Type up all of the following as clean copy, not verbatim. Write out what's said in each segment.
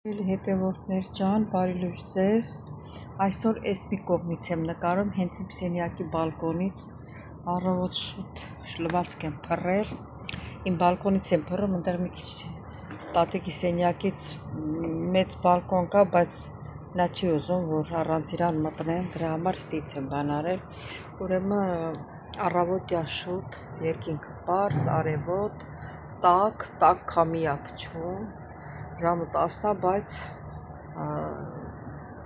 Հետևորդներ ջան, բարի լույս ձեզ։ Այսօր էս մի կողմից եմ նկարում, հենց իմ սենյակի բալկոնից առավոտ շուտ շլվածք եմ փռել։ Իմ բալկոնից եմ փռում, այնտեղ մի քիչ տատիկի սենյակից մեծ բալկոն կա, բայց նա չի ուզում, որ առանց իրան մտնեմ, դրա համար ստից եմ բան արել։ Ուրեմն առավոտյա շուտ երկինքը պարզ, արևոտ, տաք քամի ա փչում, ժամը 10-ն է, բայց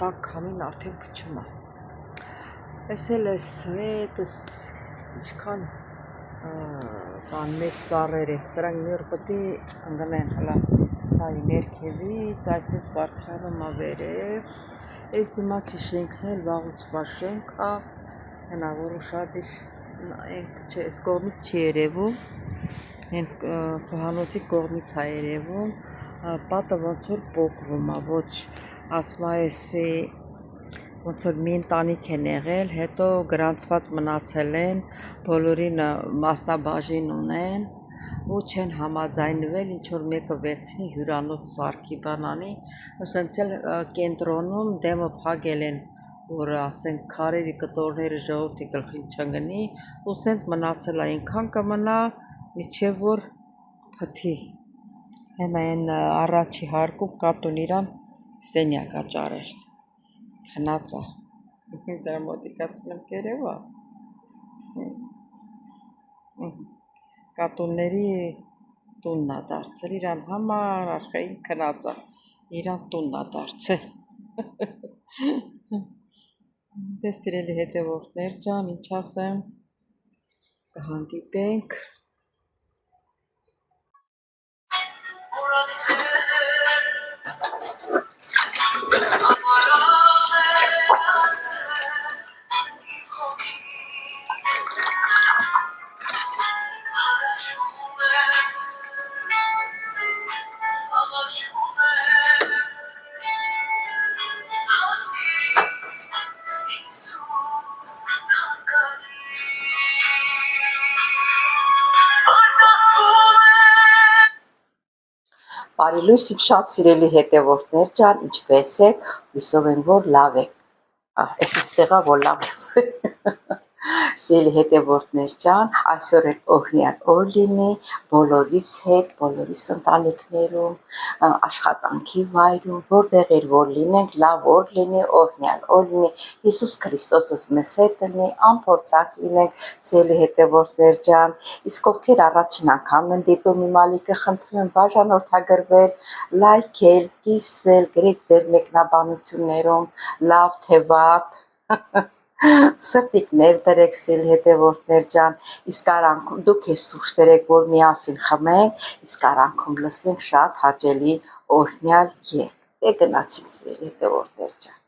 տաք քամին արդեն փչում է։ Էս էլ էս հետս ինչքան բան մեծ ծառեր են, սրանք մի օր պետք է ընկնեն, հլա նայի ներքևից, այսպես բարձրանում ա վերև։ Այս դիմացի շենքն էլ վաղուց բա շենք ա, հենա որ ուշադիր չէ, այս կողմից չի երևում, հեն խոհանոցի կողմից ա երևում, պատը ոնց որ պոկվում ա, ոչ ասմա էսի ոնց որ մի ընտանիք են եղել, հետո գրանցված մնացել են, բոլորին մասնաբաժին ունեն ու չեն համաձայնվել, ինչ որ մեկը վերցնի հյուրանոց սարքի բանանի, ասենց էլ կենտրոնում դեմը փակել են, որ ասենք քարերի կտորները ժողովրդի գլխին չընկնի, ու սենց մնացել է, այնքան կմնա, միջև որ փթի։ Հենա են առաջի հարկում կատուն իրան սենյակ ա ճարել, քնած ա, դրա մոտիկացնեմ կերևա, կատունների տունն ա դարձել, իրան համար արխային քնած ա, իրան տունն ա դարձել։ Դե սիրելի հետևորդներ ջան, ինչ ասեմ, կհանդիպենք Բարի լույս իմ շատ սիրելի հետևորդներ ջան, ինչպես եք, հույսով եմ, որ լավ եք, էսստեղա, որ լավ եք, սիրելի հետևորդներ ջան, այսօր էլ օրհնյալ օր լինի, բոլորիս հետ, բոլորիս ընտանիքներում, աշխատանքի վայրում, որտեղ էլ որ լինենք, լավ օր լինի, օրհնյալ օր լինի, Հիսուս Քրիստոսս մեզ հետ լինի, անփորձակ լինենք, սիրելի հետևորդներ ջան, իսկ ովքեր առաջին անգամ են դիտում իմ ալիքը, խնդրում եմ բաժանորդագրվել, լայքել, կիսվել, գրեք ձեր մեկնաբանություններում, լավ թե վատ, սրտիկներ դրեք սիրելի հետևորդներ ջան, իսկ արանքում դուք ես սուրճ դրեք, որ միասին խմենք, իսկ արանքում լսենք շատ հաճելի օրհնյալ երգ։ Դե գնացինք սիրելի հետևորդներ ջան։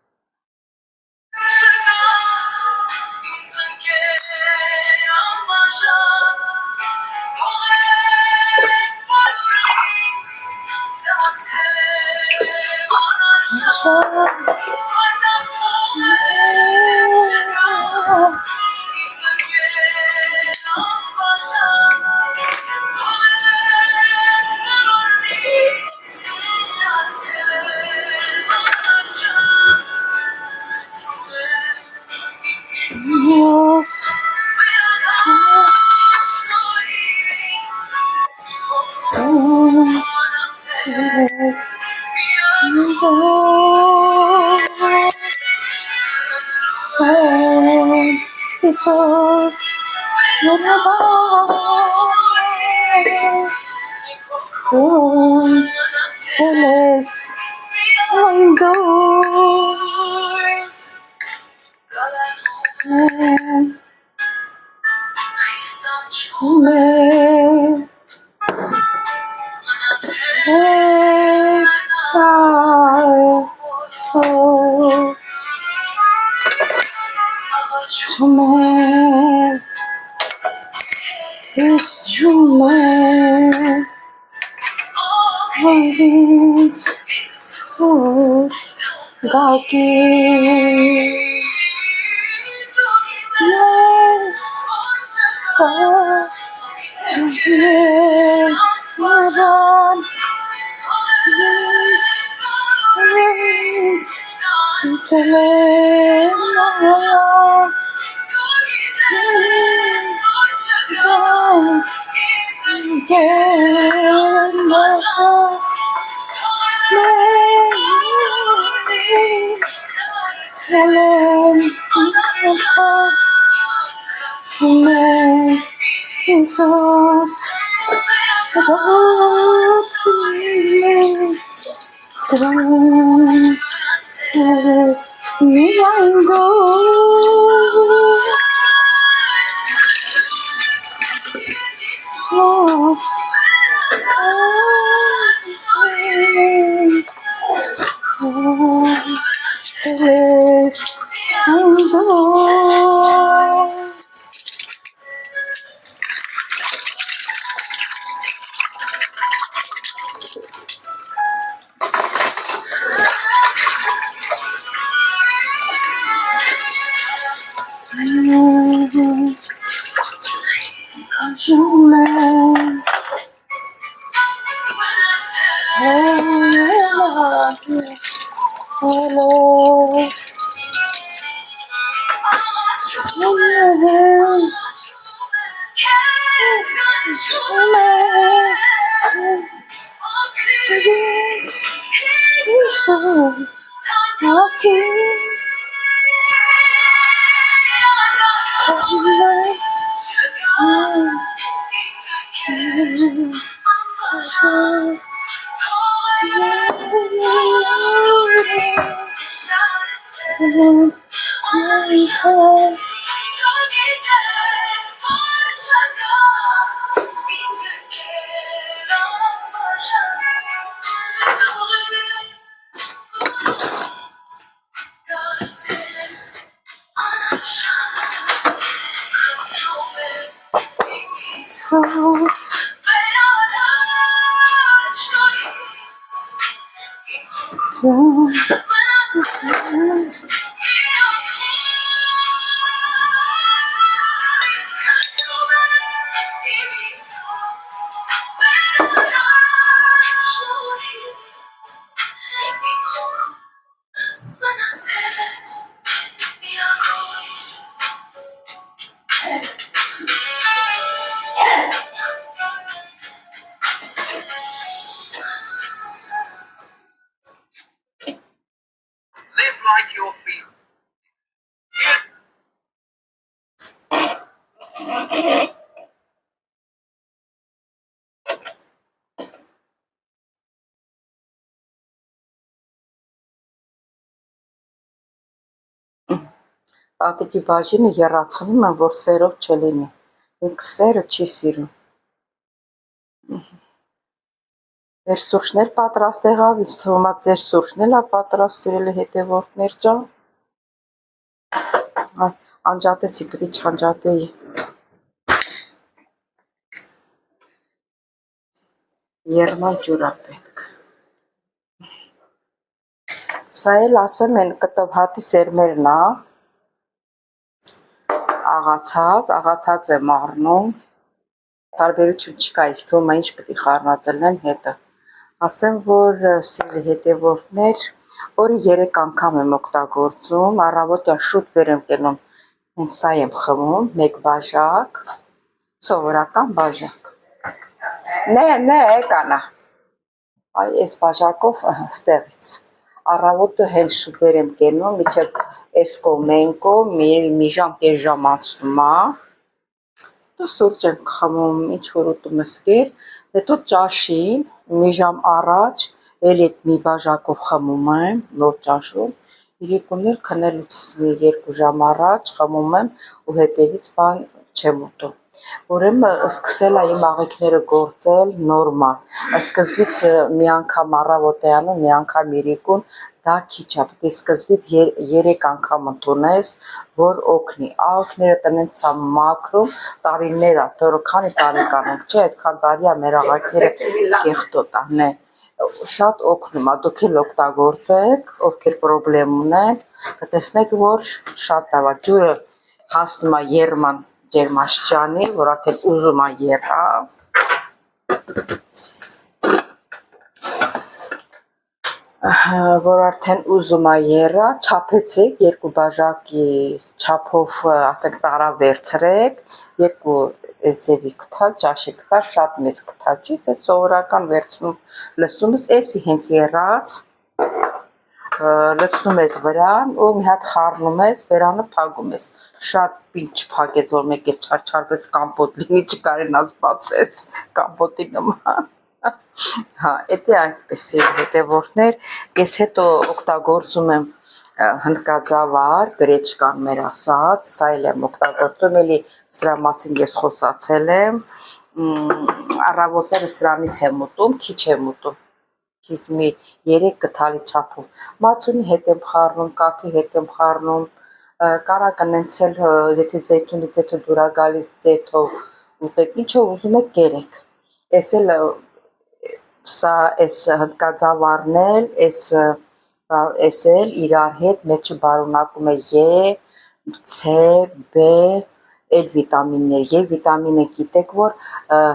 Տատիկի բաժինը եռացնում եմ, որ սերով չլինի։ Ինքը սերը չի սիրում։ Մեր սուրճներ պատրաստ եղավ, ինձ թվում է ձեր սուրճն էլ է պատրաստ սիրելի հետևորդներ ջան։ Անջատեցի, պիտի չանջատեի։ Երման ջուր է պետք։ Սա էլ ասեմ են կտավ հատի սերմերն է, աղացած եմ առնում, տարբերություն չկա, ինձ թվում է ինչ պետք է խառնածել են հետը։ Ասեմ, որ սիրելի հետևորդներ, օրը 3 անգամ եմ օգտագործում, առավոտյան շուտ վեր եմ կենում, հենց սա եմ խմում, 1 բաժակ, սովորական բաժակ։ Նե, եկանա։ Այ այս բաժակով ստեղից։ Առավոտը հենց շուտ վեր եմ կենում, միջև էսկոմենկո, մի ժամ, կես ժամ անցնում է։ Դու սուրճ եմ խմում, ինչ որ ուտում ես կեր, հետո ճաշին, մի ժամ առաջ, էլ այդ մի բաժակով խմում եմ, նոր ճաշում, իրիկուներ քնելուցս մի 2 ժամ առաջ խմում եմ ու հետևից բան չեմ ուտում։ Ուրեմն սկսել է իմ աղիքները գործել նորմալ։ Սկզբից մի անգամ առավոտ է անում, մի անգամ իրիկուն, դա քիչ է, պետք է սկզբից 3 անգամ ընդունես, որ օգնի։ Աղիքները տնենց է մաքրում, տարիներ է, դեռ քանի տարի կանենք, չէ, այդքան տարի է մեր աղիքները կեղտոտ է, շատ օգնում է, դուք էլ օգտագործեք, ովքեր պրոբլեմ ունեն, կտեսնեք, որ շատ լավ է, ջուրը հասնում է երման ջերմաստիճանի, որ արդեն ուզում է եռա։ որ արդեն ուզում է եռա, չափեցեք, երկու բաժակի չափով ասենք տարա վերցրեք, երկու այս ձևի կթալ, ճաշի կթալ, շատ մեծ կթալ, չի, այդ սովորական վերցնում, լցնում ես, էսի հենց եռած, լցնում ես վրան ու մի հատ խառնում ես, վերանը փակում ես, շատ պինչ փակես, որ մեկ էլ չարչարվեց կամպոտ լինի, չկարենաս բացես կամպոտի նման։ Հա, դա այնպես է հետևորդներ, ես հետո օգտագործում եմ հնդկաձավար, գրեչկան մեր ասած, սա էլ եմ օգտագործում, էլի սրա մասին ես խոսացել եմ, առավոտները սրանից եմ ուտում, քիչ եմ ուտում, քիչ մի 3 կթալի չափով, մածունի հետ եմ խառնում, կաթի հետ եմ խառնում, կարակ նենցել, եթե ձեթունից եթե դուր է գալիս ձեթով ուտեք, ինչով ուզում եք կերեք, ես էլ սա այս հնդկաձավարն էլ, այս էլ իրար հետ մեջը բարունակում է Է, C, B, էլ վիտամիններ, Է վիտամինը գիտեք, որ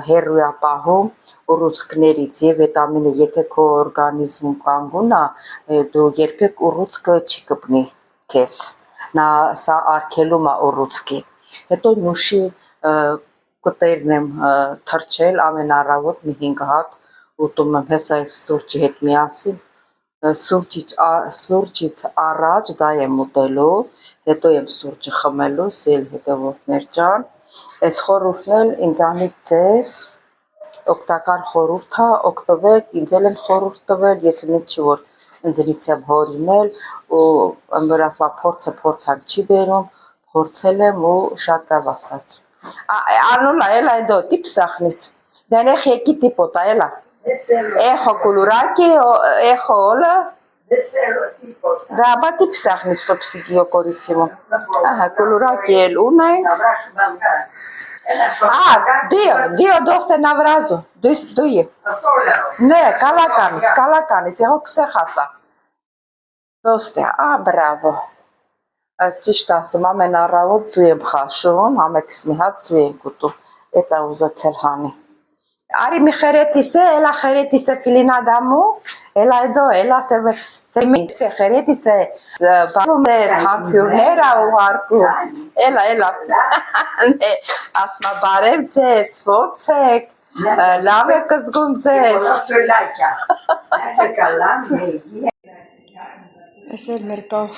հեռու է պահում ուռուցքներից, Է վիտամինը, եթե քո օրգանիզմում կանգուն է, դու երբեք ուռուցքը չի կպնի քեզ, նա սա արգելում է ուռուցքի, հետո նուշի կտերն եմ թրջել ամեն առավոտ մի 5 հատ ուտում եմ հեսա այս սուրճի հետ միասին, սուրճից առաջ դա եմ ուտելու, հետո եմ սուրճը խմելու, սել հետևորդներ ջան, այս խորհուրդն էլ ինձանից ձեզ օգտակար խորհուրդ է, օգտվեք, ինձ էլ են խորհուրդ տվել, ես էլ չի որ ինձնից եմ հորինել ու որ ասવા փորձը փորձակ չի բերում, փորձել եմ ու շատ է վաստաց։ Անուլա, էլա դո տիպ սախնիս, դենեխ եկի տիպոտա, էլա։ Эхо кулураки, эхо ола. Да, бати псахни, чтоб сидел корицему. Ага, кулураки эль унай. Дио досте навразу. Дуи. Не, калаканис, его ксехаса. Досте, браво. Ճիշտ ասում, ամեն առավոտ ձու եմ խաշում, ամենքս մի հատ ձու եմ կուտում, էտա ուզացել հանի։ Արի մի խերետիս է, էլա խերետիս է ֆիլինա դամու, էլա էդո, էլա սեմինքս է խերետիս է, բարում ես, համպյուրներ է ուղարկում, էլա, ասմա բարև ձեզ, ոնց եք, լավ եք զգում ձեզ։ Ես էլ մեր կավ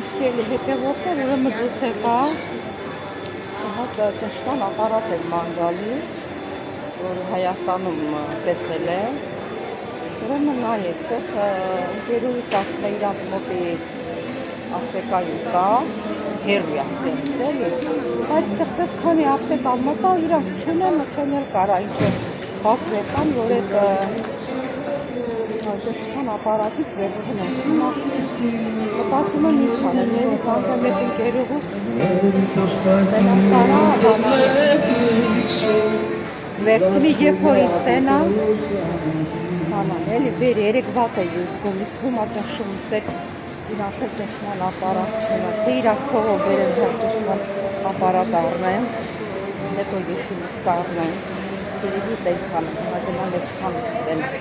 Սելի հետևորդներ ուրեմն դուս եկա, հատ դաշտան ապարատ եմ ման գալիս, որ Հայաստանում տեսել եմ, ուրեմն նայ էստեղ ընկերուհիս ասում է իրանց մոտի ապտեկայում կա, հեռու է ստեղից էլի, բայց ստեղպես քանի ապտեկա մոտա իրանք չեն էլ կարա ինչ-որ բակվեկան, որ էտ դաշտան ապարատից վերցնեն, հիմա մտածում եմ ինչ անեմ, երես անգամ էտ ընկերուհուս տենամ կարա վերցնի երբ որ ինձ տենա հանան, էլի բերի երեք վատ է զգում, ինձ թվում ատաշում սեք իրանց էլ դաշման ապարատ չունա, թե իրաց փողով բերեմ հատ դաշման ապարատ առնեմ, հետո ես ինձ կառնեմ, երևի տենց անեմ, հիմա գնամ ես քան տենամ։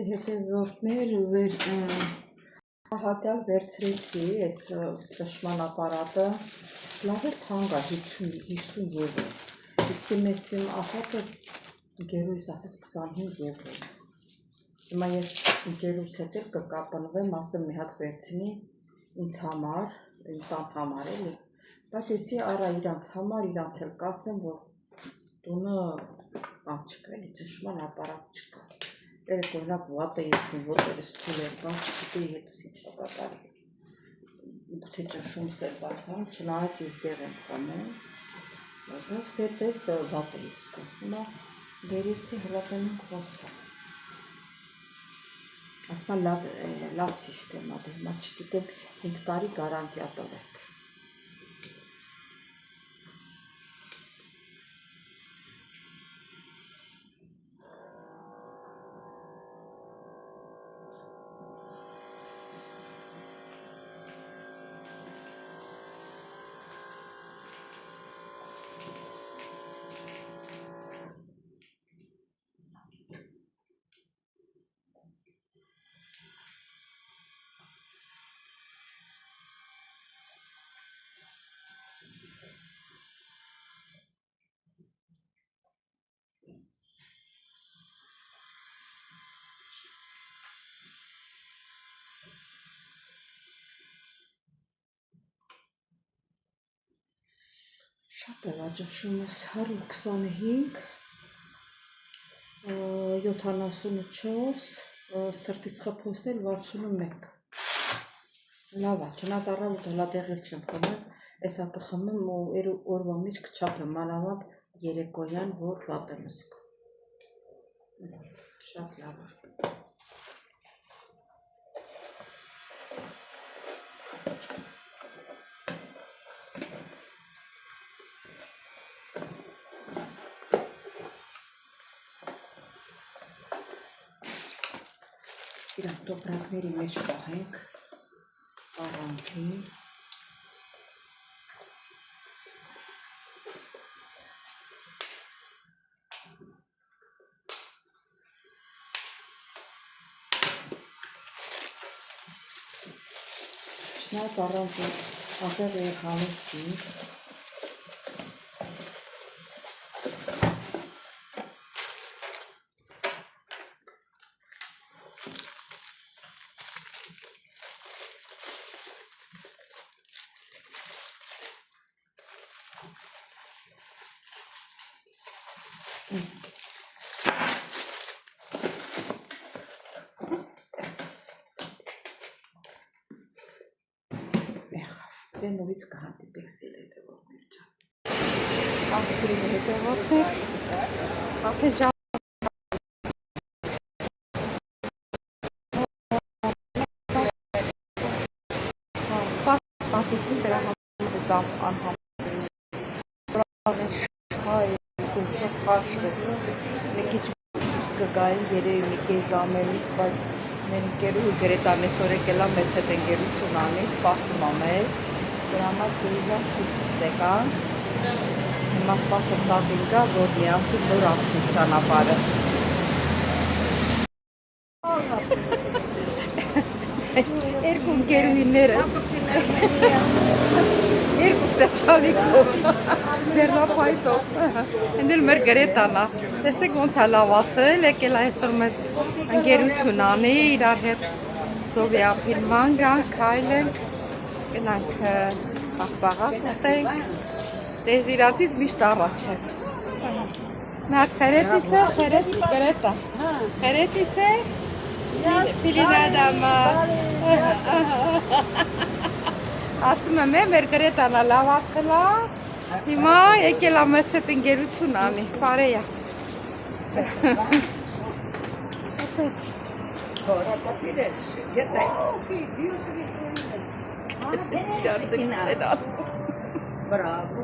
Հետևորդներ հատյալ վերցրեցի այս դաշման ապարատը, լավ է թանկ է 50 եվրո, իսկ մեզ ապարատը ընկերուհիս ասես 25 եվրո, հիմա ես ընկերուհուս հետ էլ կկապնվեմ, ասեմ մի հատ վերցնի ինձ համար, իմ տան համար էլի, բայց եսի արա իրանց համար, իրանց էլ կասեմ, որ տունը բան չկա, էլի դաշման ապարատ չկա։ Երեք օրինակ վատ է երկում, ոտերս թույլ էր, բայց չգիտեի հետս ինչ կատարի, գութե ճնշումս էր բարձրանում, չնայած ես դեղ եմ կանում, բայց դետես վատ է իսկում, հիմա բերեցի հլատենünk ոնց է, ասմա լավ սիստեմ է, հիմա չգիտեմ 5 տարի գարանտիա տվեց։ Շատ է վաճառում ես 125 74 սրտից խփոսել 61 լավ է չնայած առավոտը հլա տեղեր չեմ խմել էսա կխմեմ ու օրվա մեջ կչափեմ մանավանդ երեկոյան որ վատ եմ զգում շատ լավ է Իրանք տոպրակների մեջ պահենք առանձին Չնայած առանձին ատեղ եղանեցի Դե նորից կհանդիպեք սիրելի հետևողներ ջան։ Սիրելի հետևողներ, արդեն ջան սպաս տանտիկին դրա համար ծամ անհամ։ Հայ, խաշվես։ Մի քիչ կգային երևի մի կես ժամերից, բայց մեր ընկերուհի Գրետան այսօր եկել է մեզ հետ ընկերություն անի, սպասում է մեզ։ Դրա համար դժվար շուտ եկան։ Հիմա սպասում տատին գա, որ միասին նոր անցնի ճանապարհը։ Երկու ընկերուհիներս։ Երկուսը չալիկով։ Ձեռնափայտով։ Էնդել մեր Գրետան է։ Տեսեք ոնց է լավացել, եկել այսօր մեզ ընկերություն անի, իրար հետ ծովի ափիլման գանք, քայլենք, գնանք աղբաղակ ուտենք, դեզիրատից միշտ առաջ է։ Մի հատ խերետիս է, Գրետա։ Խերետիս է, Ֆիլինա դամա։ Ասում եմ մեր Գրետան է լավացել է, հիմա եկել է մեզ հետ ընկերություն անի, բարեյա։ Bravo.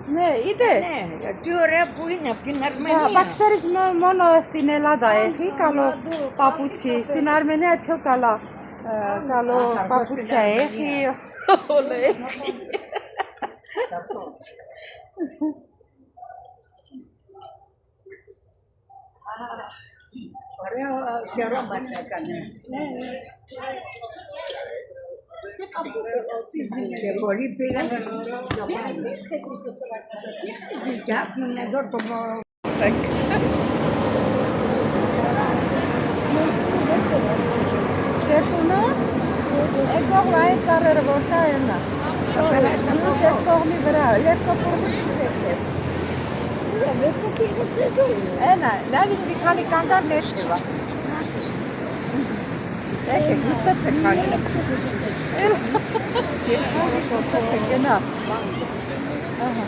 Ne, ide. Ne, tu ora puina prin Armenia. Baxeris mono στην Ελλάδα έχει καλό παπούτσι. Στην Αρμενία πιο καλά. Καλό παπούτσια έχει. Όλε. Ωραίο καιρό μας έκανε. Και πολλοί πήγανε στο πάλι. Φτιάχνουν εδώ το Տեխունա եկող այդ ծառերը որտա ենա։ Περάσαν το Չես կողմի վրա, լեպկոպուրը շտեսև։ Լեպկոպուրս է դու։ Էնա, լավ իսկ մի քանի կանգար ներքևա։ Եկեք, նստեցեք քանի։ Նստեցեք գնաց։ Ահա։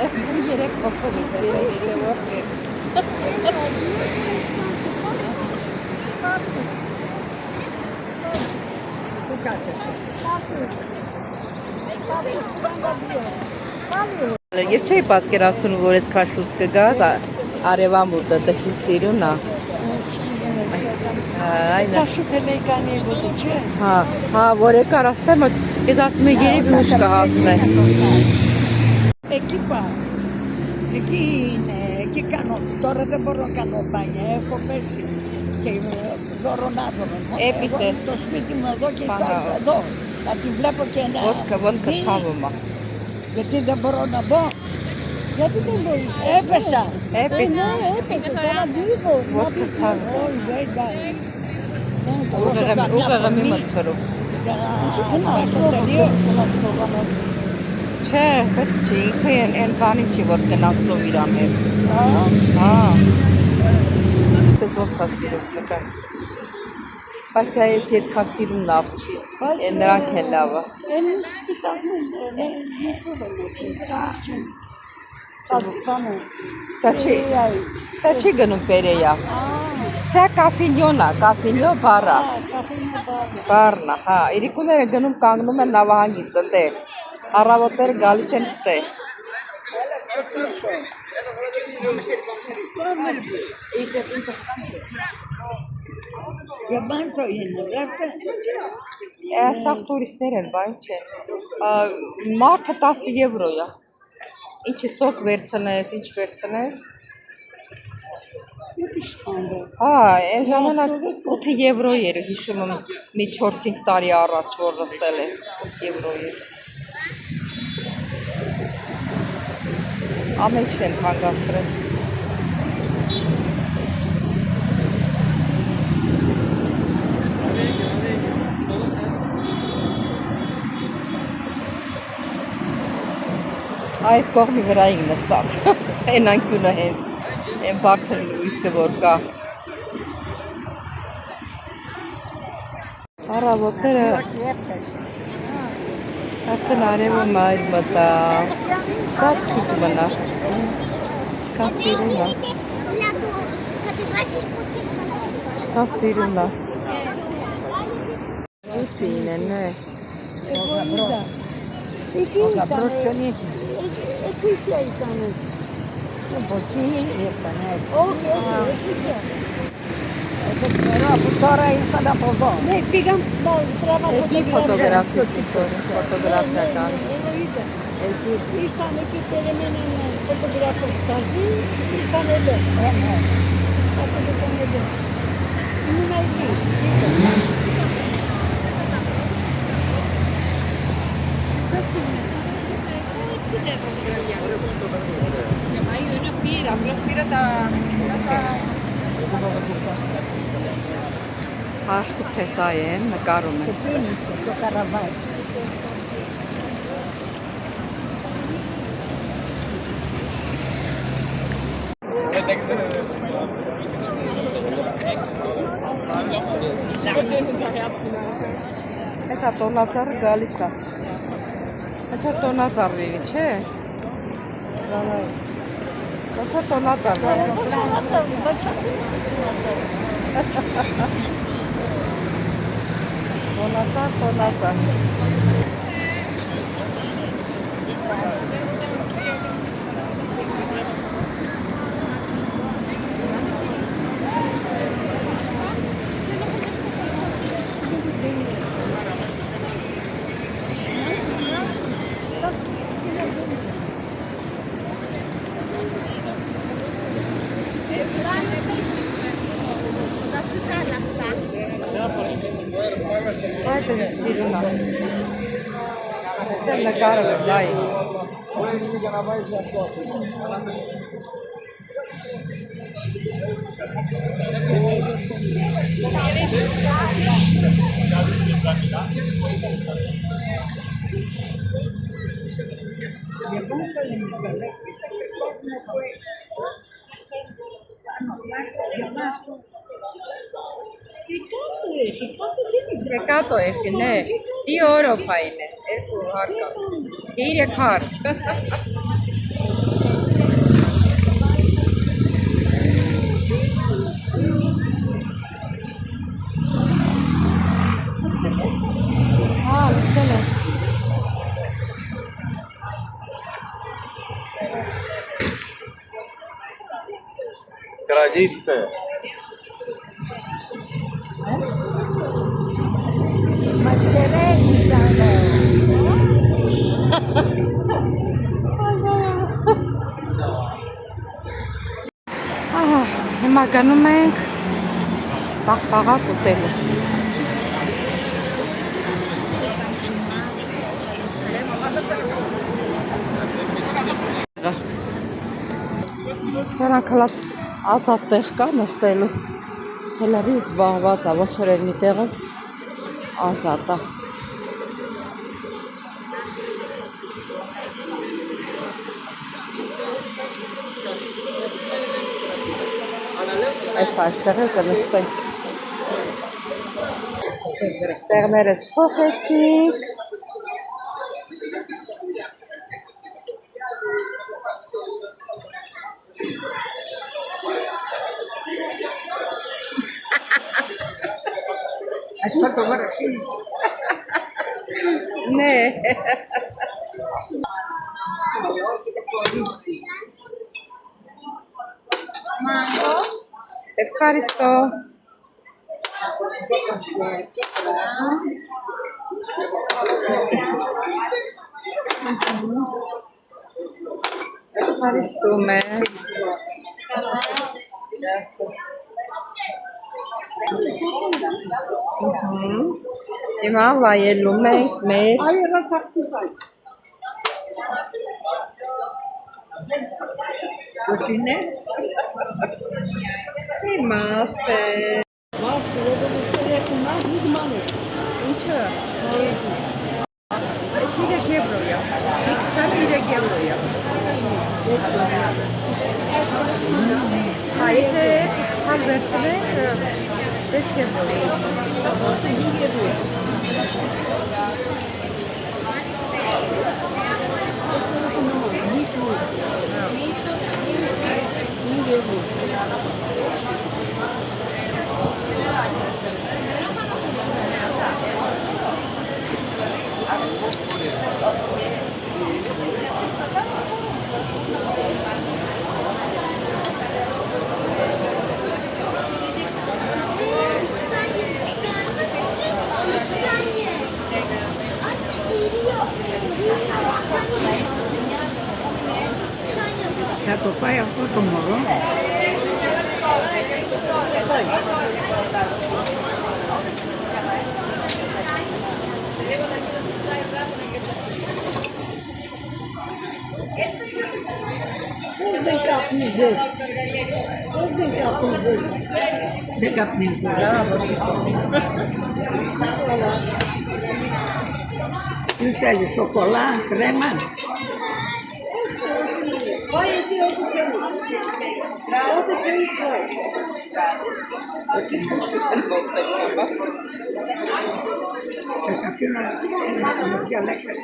Ես ու երեք փոխվեց երևի լեվորներ։ Πού κάθεσαι. Ես չէի պատկերացնում, որ այդքան շուտ կգաս արևամուտը, դժի սիրուն է։ Այն է։ Շուպելեկանի գոտի չէ։ Հա, որ եկար ասեմ, ես ասում եմ երևի ուշ կհասնե։ Εκεί πάω. Εκεί είναι, εκεί κάνω. Τώρα δεν μπορώ να κάνω μπάνια, έχω πέσει. Και δωρονάδωρο. Έπεισε. Το σπίτι μου εδώ και θα εδώ. Να τη βλέπω και να... Βότκα τσάβωμα. Γιατί δεν μπορώ να μπω. Γιατί δεν μπορείς. Έπεσα. Έπεισε. Έπεσε σαν αντίβο. Βότκα τσάβωμα. Όχι, δεν ήταν. Ուղեղը մի մտցրու։ Չէ, պետք չի, ինքը են բանի չի, որ գնացլով իր ամետ։ Հա։ Դες ոնց է սիրում, նկա։ Բայց այս ետքան սիրում լավ չի, նրանք են լավը։ Սա չի գնում պերեյա։ Սա կաֆինյոնա, կաֆինյո բարա։ Բարնա, հա, իրիկուները գնում կանգնում են նավահանգիստ ընտեղ։ Առավոտները գալիս են ստեղ։ Սաղ տուրիստներ են, բայն չէ։ Մարդը 10 եվրո է։ Ինչի սոկ վերցնես, ինչ վերցնես։ Հա, այն ժամանակ 8 եվրո էր, հիշում եմ մի 4-5 տարի առաջ, որ նստել է 8 եվրո էր։ Ամեն չեն հանգացրել։ Այս կողմի վրա ենք նստած, են անկյունը հենց, են բարձր լույսը որ կա։ Առավոտները արդեն արևը մայր մտա, շատ քիչ մնար, չկա սիրուն է, չկա սիրուն է։ Ուտին են է։ Եկի ֆոտոգրաֆիական։ Հարսու փեսա են, նկարում են ստեղ։ Հեսա տոնածառը գալիս է։ Հեսա տոնածառը իրի, չէ։ Հեսա տոնածառը։ Տոնածառ։ Այդ է սիրուն է։ Սեմ նկարել եմ, լայ։ Եկատո է ֆին է, ի օրով հայն է, երկու հարկա, իրեք հարկ։ Հա, լսել է։ Границы. Հիմա գնում ենք բաղբաղակ ուտելու։ Նրանք հլա ազատ տեղ կա նստելու։ Հելարի զբաղված է, ոնց որ էր մի տեղը ազատ է։ Այս այստեղ էլ կնստենք։ Տեղներս փոխեցինք։ Այս ֆոտոգրաֆին Ναι. Mango. Ευχαριστώ. Ευχαριστούμε. Γεια σας. Հիմա վայելում ենք մեր կուսին է։ իմաստ է։ Ինչը։ Այս 3 եվրոյա։ Միքսան 3 եվրոյա։ Եթե համ վերցնենք 6 եվրոյա։ Ասա 5 եվրոյա։ Θα το φάει αυτό το μωρό. Δεν καπνίζεις. Δεν καπνίζεις. Δεν καπνίζω. Τι θέλει, σοκολά, κρέμα. Πάει εσύ ό,τι θέλεις. Ό,τι θέλεις φάει. Σας αφήνω να διαλέξετε.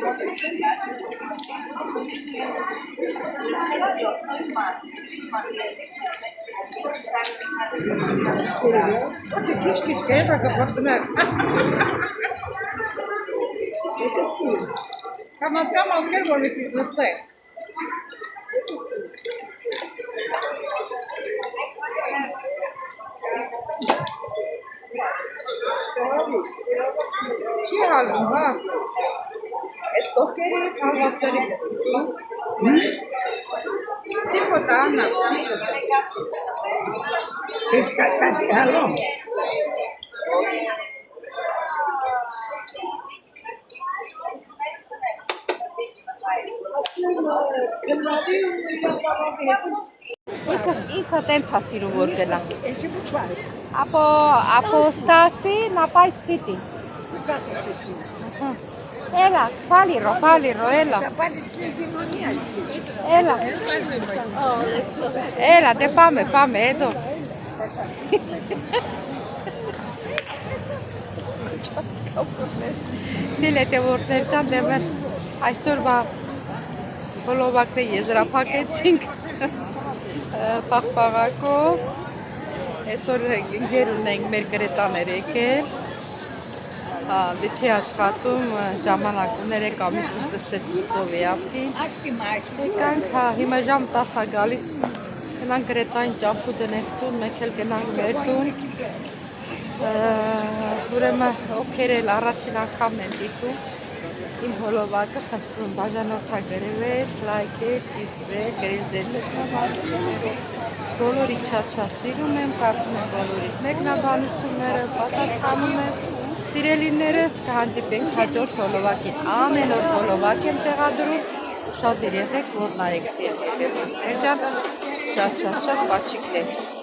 Ό,τι κίσκεις και έφαγα από την άλλη. Κάμα κέρβο με τις δευτές. Τι άλλο, հա։ Այս կողքերից հավաստերի τίποτα, Άννα. Έχεις κάτι άλλο. Ինքը տենց հասիրում որ գնա։ Εσύ που πάρεις. Από Ստասի να πάει σπίτι։ Πού κάθεσαι εσύ. Έλα, πάλι ρο, έλα. Θα πάρεις στην κοινωνία εσύ. Έλα. Έλα, δεν πάμε, εδώ. Սիրելի տևորներ ջան, դեմն այսօրվա բոլովակը եզրափակեցինք պաղպաղակով։ Այսօր գեր ունենք մեր գրետաներ եկել։ Դե չի աշխատում, ժամանակ ուներ եկամից իշտստեցին ծովի ապին։ Եկանք, հիմա ժամ 10 գալիս, գնանք գրետային ճամփու դնենք տուն, մեկ էլ գնանք մեր տուն։ Ուրեմն ովքեր էլ առաջին անգամն են դիտում իմ հոլովակը, խնդրում բաժանորդագրվեք, լայքեք, դիսրեք, գրել ձեր մեկնաբանությունները, բոլորի շատ սիրում եմ, կարդում եմ բոլորիդ մեկնաբանությունները, պատասխանում եմ, սիրելիներս կհանդիպենք հաջորդ հոլովակին, ամեն օր հոլովակ եմ տեղադրում, շատ եղեք, որ նայեք սիրելի տեխնիկներ ջան, շատ պաչիկներ։